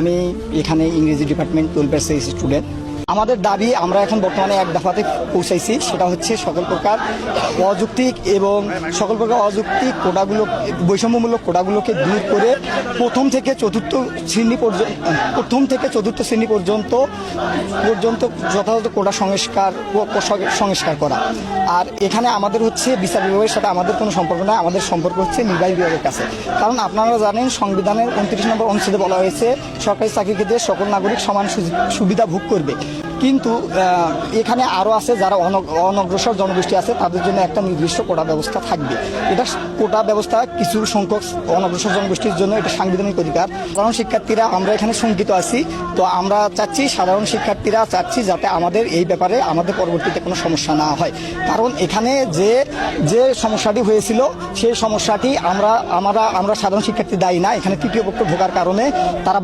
আমি এখানে ইংরেজি ডিপার্টমেন্ট 12 ব্যাচের স্টুডেন্ট। আমাদের দাবি আমরা এখন বর্তমানে এক দফাতে পৌঁছাইছি, সেটা হচ্ছে সকল প্রকার অযৌক্তিক এবং সকল প্রকার অযৌক্তিক কোটাগুলো, বৈষম্যমূলক কোটাগুলোকে দূর করে প্রথম থেকে চতুর্থ শ্রেণী পর্যন্ত যথাযথ কোটা সংস্কার করা। আর এখানে আমাদের হচ্ছে বিচার বিভাগের সাথে আমাদের কোনো সম্পর্ক না, আমাদের সম্পর্ক হচ্ছে নির্বাহী বিভাগের কাছে। কারণ আপনারা জানেন সংবিধানের 29 নম্বর অনুচ্ছেদে বলা হয়েছে সরকারি চাকরিক্ষেত্রে সকল নাগরিক সমান সুবিধা ভোগ করবে। কিন্তু এখানে আরও আছে যারা অনগ্রসর জনগোষ্ঠী আছে, তাদের জন্য একটা নির্দিষ্ট কোটা ব্যবস্থা থাকবে। এটা কোটা ব্যবস্থা কিছু সংখ্যক অনগ্রসর জনগোষ্ঠীর জন্য এটা সাংবিধানিক অধিকার। সাধারণ শিক্ষার্থীরা আমরা এখানে শঙ্কিত আছি, তো আমরা সাধারণ শিক্ষার্থীরা চাচ্ছি যাতে আমাদের এই ব্যাপারে আমাদের পরবর্তীতে কোনো সমস্যা না হয়। কারণ এখানে যে সমস্যাটি হয়েছিল সেই সমস্যাটি আমরা সাধারণ শিক্ষার্থী দায়ী না, এখানে তৃতীয় পক্ষ ভোগার কারণে তারা